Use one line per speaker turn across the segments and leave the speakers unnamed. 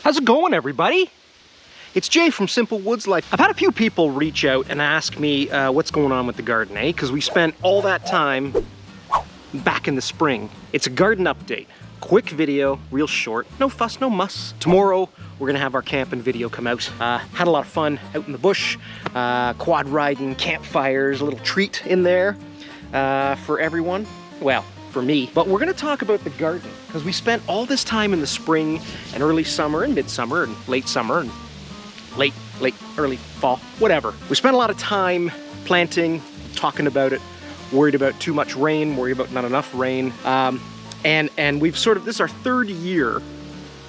How's it going, everybody? It's Jay from Simple Woods Life. I've had a few people reach out and ask me what's going on with the garden, eh? Because we spent all that time back in the spring. It's a garden update. Quick video, real short, no fuss, no muss. Tomorrow, we're gonna have our camping video come out. Had a lot of fun out in the bush, quad riding, campfires, a little treat in there for everyone. Well, for me. But we're gonna talk about the garden because we spent all this time in the spring and early summer and midsummer and late summer and early fall, whatever. We spent a lot of time planting, talking about it, worried about too much rain, worried about not enough rain. And we've sort of, this is our third year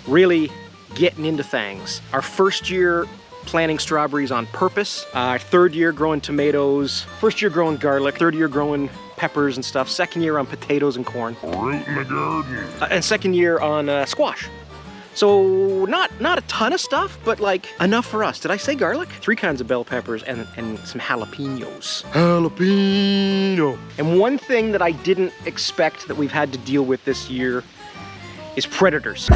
really getting into things. Our first year planting strawberries on purpose, our third year growing tomatoes, first year growing garlic, third year growing peppers and stuff, second year on potatoes and corn. Right in the garden. And second year on squash. So not a ton of stuff, but like enough for us. Did I say garlic? 3 kinds of bell peppers and some jalapenos. Jalapeno. And one thing that I didn't expect that we've had to deal with this year is predators.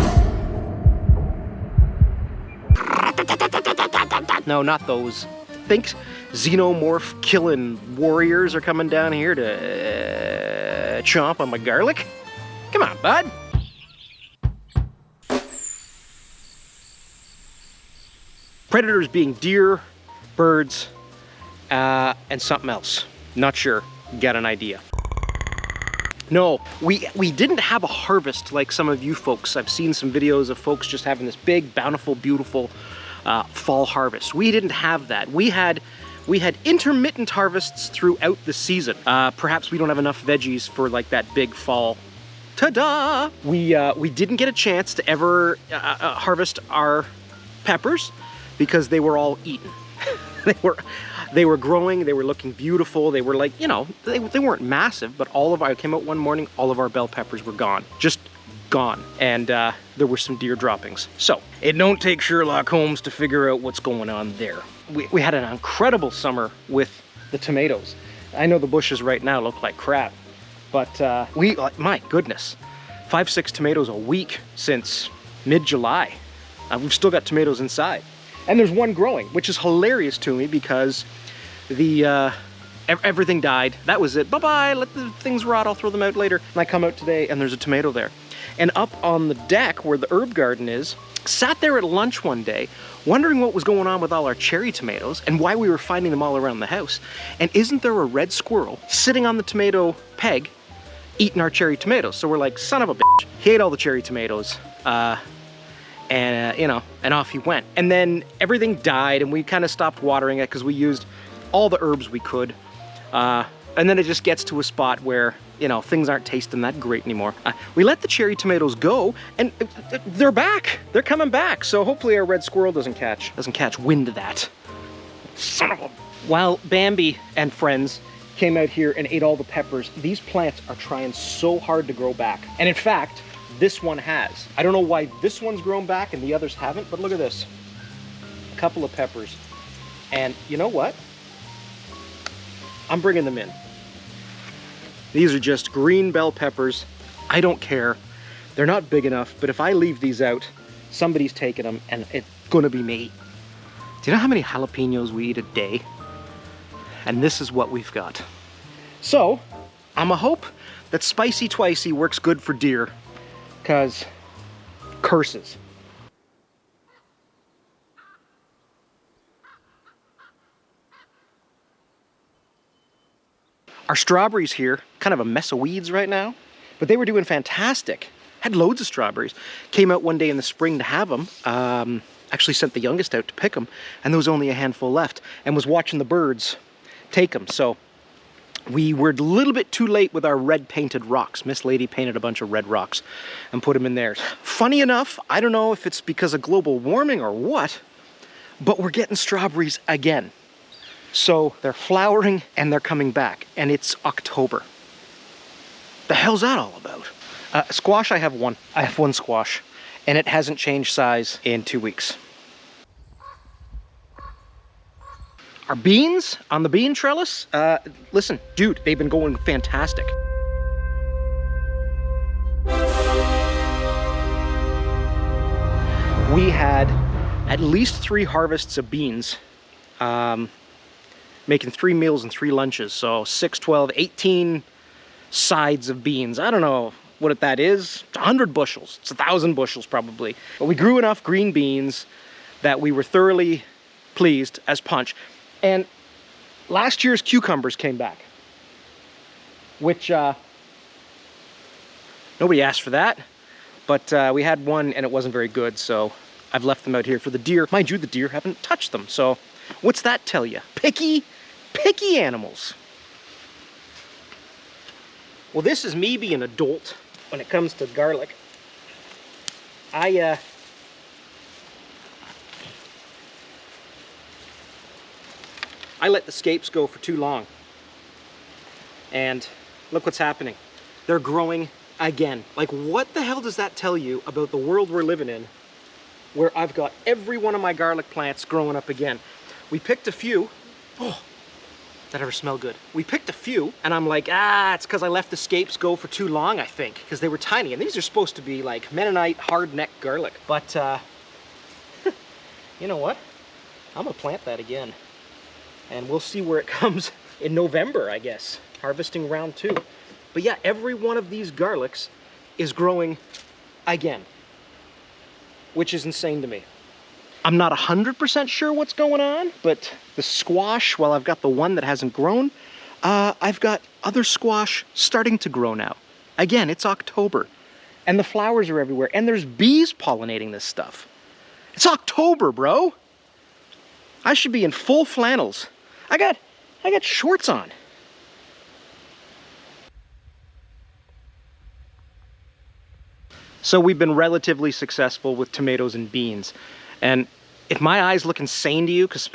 No, not those. Think xenomorph killing warriors are coming down here to chomp on my garlic? Come on, bud. Predators being deer, birds, and something else. Not sure. Got an idea. No, we didn't have a harvest like some of you folks. I've seen some videos of folks just having this big, bountiful, beautiful fall harvest. We didn't have that. We had intermittent harvests throughout the season. Perhaps we don't have enough veggies for like that big fall. Ta-da! We didn't get a chance to ever harvest our peppers because they were all eaten. They were growing, they were looking beautiful, they were like, you know, they weren't massive, but I came out one morning, all of our bell peppers were gone. Just gone. And there were some deer droppings. So, it don't take Sherlock Holmes to figure out what's going on there. We had an incredible summer with the tomatoes. I know the bushes right now look like crap, but my goodness, 5-6 tomatoes a week since mid-July. We've still got tomatoes inside. And there's one growing, which is hilarious to me because everything died. That was it. Bye-bye, let the things rot, I'll throw them out later. And I come out today and there's a tomato there. And up on the deck where the herb garden is, sat there at lunch one day, wondering what was going on with all our cherry tomatoes and why we were finding them all around the house. And isn't there a red squirrel sitting on the tomato peg eating our cherry tomatoes? So we're like, son of a bitch. He ate all the cherry tomatoes. And off he went. And then everything died and we kind of stopped watering it because we used all the herbs we could. And then it just gets to a spot where, you know, things aren't tasting that great anymore. We let the cherry tomatoes go and they're back. They're coming back. So hopefully our red squirrel doesn't catch wind of that. Son of a... While Bambi and friends came out here and ate all the peppers, these plants are trying so hard to grow back. And in fact, this one has. I don't know why this one's grown back and the others haven't, but look at this. A couple of peppers. And you know what? I'm bringing them in. These are just green bell peppers. I don't care. They're not big enough, but if I leave these out, somebody's taking them and it's gonna be me. Do you know how many jalapenos we eat a day? And this is what we've got. So, I'ma hope that Spicy Twicey works good for deer. Because curses. Our strawberries here, kind of a mess of weeds right now, but they were doing fantastic. Had loads of strawberries. Came out one day in the spring to have them. Actually sent the youngest out to pick them, and there was only a handful left, and was watching the birds take them. So we were a little bit too late with our red painted rocks. Miss Lady painted a bunch of red rocks and put them in there. Funny enough, I don't know if it's because of global warming or what, but we're getting strawberries again. So they're flowering and they're coming back, and it's October. The hell's that all about? Squash, I have one. I have one squash, and it hasn't changed size in 2 weeks. Our beans on the bean trellis, listen, dude, they've been going fantastic. we had at least 3 harvests of beans, making 3 meals and 3 lunches. So 6, 12, 18 sides of beans. I don't know what that is. It's 100 bushels. It's 1,000 bushels probably. But we grew enough green beans that we were thoroughly pleased as punch. And last year's cucumbers came back, which nobody asked for that. But we had one and it wasn't very good, so I've left them out here for the deer. Mind you, the deer haven't touched them, so what's that tell you? Picky animals. Well, this is me being an adult when it comes to garlic. I let the scapes go for too long. And look what's happening. They're growing again. Like, what the hell does that tell you about the world we're living in, where I've got every one of my garlic plants growing up again? We picked a few. Oh, that ever smell good? We picked a few, and I'm like, it's because I left the scapes go for too long, I think, because they were tiny. And these are supposed to be like Mennonite hard-neck garlic. But, you know what? I'm gonna plant that again. And we'll see where it comes in November, I guess. Harvesting round 2. But yeah, every one of these garlics is growing again, which is insane to me. I'm not 100% sure what's going on, but the squash, while I've got the one that hasn't grown, I've got other squash starting to grow now. Again, it's October, and the flowers are everywhere, and there's bees pollinating this stuff. It's October, bro. I should be in full flannels. I got shorts on. So we've been relatively successful with tomatoes and beans. And if my eyes look insane to you, because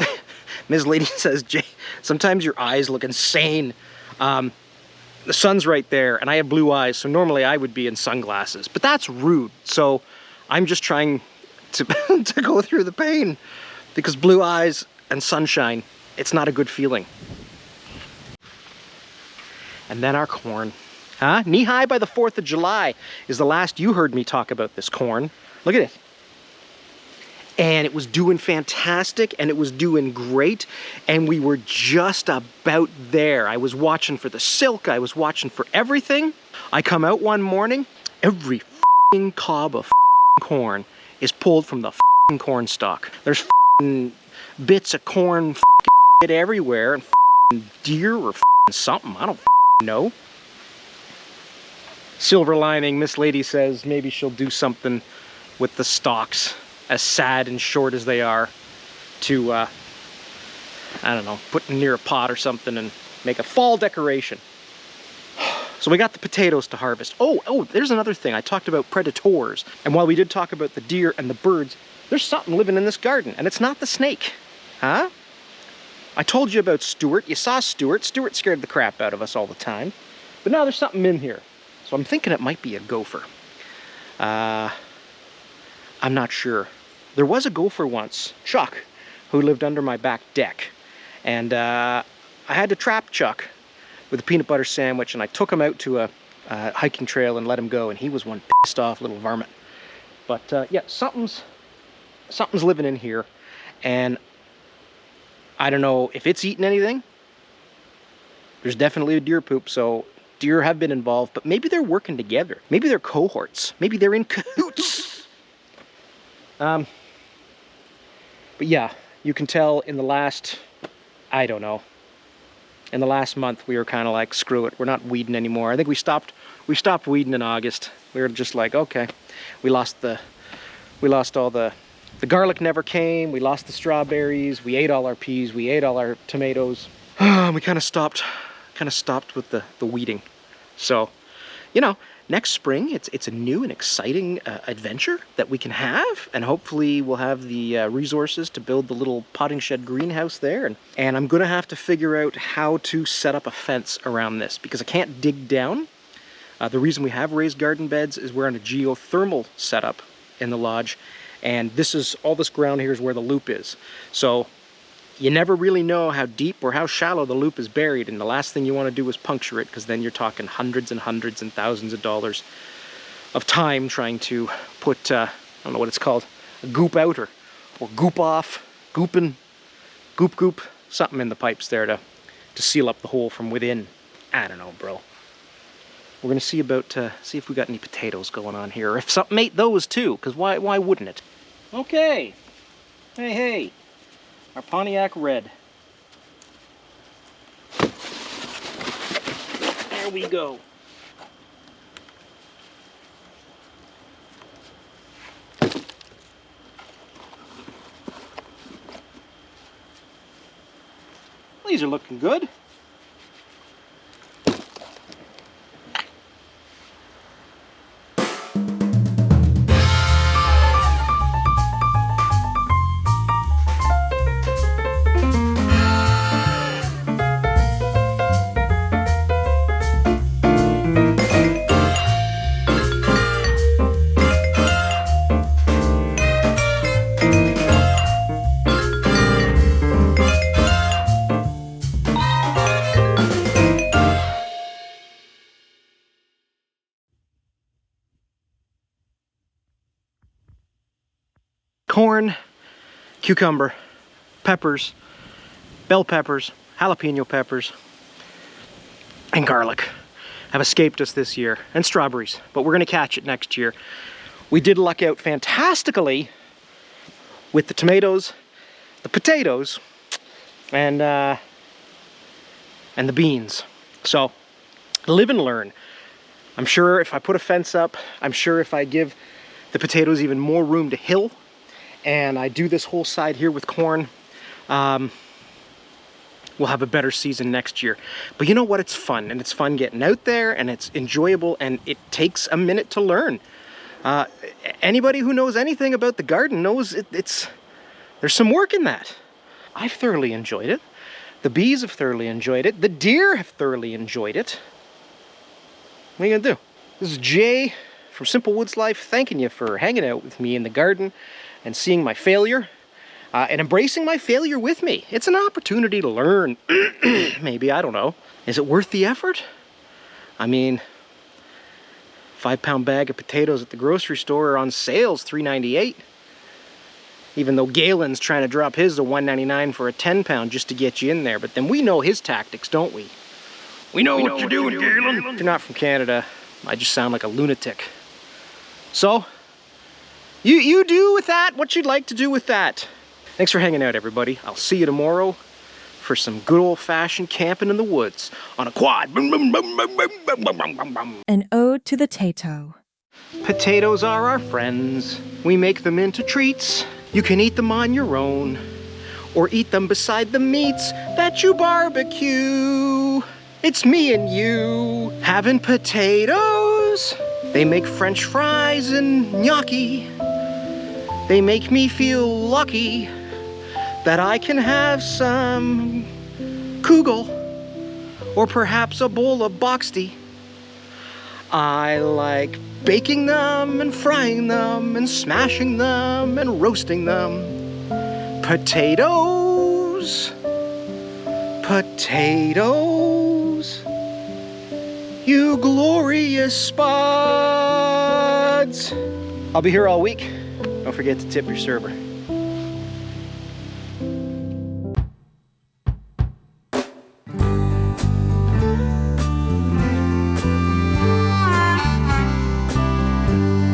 Ms. Lady says, Jay, sometimes your eyes look insane. The sun's right there, and I have blue eyes, so normally I would be in sunglasses. But that's rude, so I'm just trying to, to go through the pain. Because blue eyes and sunshine, it's not a good feeling. And then our corn. Huh? Knee-high by the 4th of July is the last you heard me talk about this corn. Look at it. And it was doing fantastic, and it was doing great, and we were just about there. I was watching for the silk, I was watching for everything. I come out one morning, every f***ing cob of f***ing corn is pulled from the f***ing corn stalk. There's f***ing bits of corn f***ing everywhere, and f***ing deer or f***ing something, I don't f***ing know. Silver lining, Miss Lady says maybe she'll do something with the stalks, as sad and short as they are, to, I don't know, put them near a pot or something and make a fall decoration. So we got the potatoes to harvest. Oh, there's another thing. I talked about predators. And while we did talk about the deer and the birds, there's something living in this garden, and it's not the snake. Huh? I told you about Stuart. You saw Stuart. Stuart scared the crap out of us all the time. But now there's something in here. So I'm thinking it might be a gopher. I'm not sure. There was a gopher once, Chuck, who lived under my back deck. And I had to trap Chuck with a peanut butter sandwich, and I took him out to a hiking trail and let him go, and he was one pissed off little varmint. But yeah, something's living in here, and I don't know if it's eating anything. There's definitely a deer poop, so deer have been involved, but maybe they're working together. Maybe they're cohorts. Maybe they're in cahoots. But yeah, you can tell in the last, I don't know, in the last month we were kind of like, screw it, we're not weeding anymore. I think we stopped weeding in August. We were just like, okay, we lost all the garlic never came, we lost the strawberries, we ate all our peas, we ate all our tomatoes. We kind of stopped with the weeding. So, you know, next spring it's a new and exciting adventure that we can have, and hopefully we'll have the resources to build the little potting shed greenhouse there, and I'm gonna have to figure out how to set up a fence around this because I can't dig down. The reason we have raised garden beds is we're on a geothermal setup in the lodge, and all this ground here is where the loop is. So you never really know how deep or how shallow the loop is buried, and the last thing you want to do is puncture it, because then you're talking hundreds and hundreds and thousands of dollars of time trying to put, I don't know what it's called, goop out or goop off, gooping, goop, something in the pipes there to seal up the hole from within. I don't know, bro. We're gonna see see if we got any potatoes going on here, or if something ate those too, because why wouldn't it? Okay, hey, our Pontiac Red. There we go. These are looking good. Corn, cucumber, peppers, bell peppers, jalapeno peppers, and garlic have escaped us this year, and strawberries, but we're gonna catch it next year. We did luck out fantastically with the tomatoes, the potatoes, and the beans. So live and learn. I'm sure if I put a fence up, I'm sure if I give the potatoes even more room to hill, and I do this whole side here with corn, we'll have a better season next year. But you know what? It's fun, and it's fun getting out there, and it's enjoyable, and it takes a minute to learn. Anybody who knows anything about the garden knows there's some work in that. I've thoroughly enjoyed it. The bees have thoroughly enjoyed it. The deer have thoroughly enjoyed it. What are you gonna do? This is Jay from Simple Woods Life, thanking you for hanging out with me in the garden and seeing my failure, and embracing my failure with me. It's an opportunity to learn. Maybe, I don't know. Is it worth the effort? I mean, 5-pound bag of potatoes at the grocery store are on sales, $3.98. Even though Galen's trying to drop his to $1.99 for a 10-pound just to get you in there. But then we know his tactics, don't we? We know what you're doing, Galen. If you're not from Canada, I just sound like a lunatic. So, you do with that what you'd like to do with that. Thanks for hanging out, everybody. I'll see you tomorrow for some good old-fashioned camping in the woods on a quad.
An ode to the Tato.
Potatoes are our friends. We make them into treats. You can eat them on your own, or eat them beside the meats that you barbecue. It's me and you having potatoes. They make French fries and gnocchi. They make me feel lucky that I can have some kugel, or perhaps a bowl of boxty. I like baking them and frying them and smashing them and roasting them. Potatoes, potatoes, you glorious spuds. I'll be here all week. Don't forget to tip your server.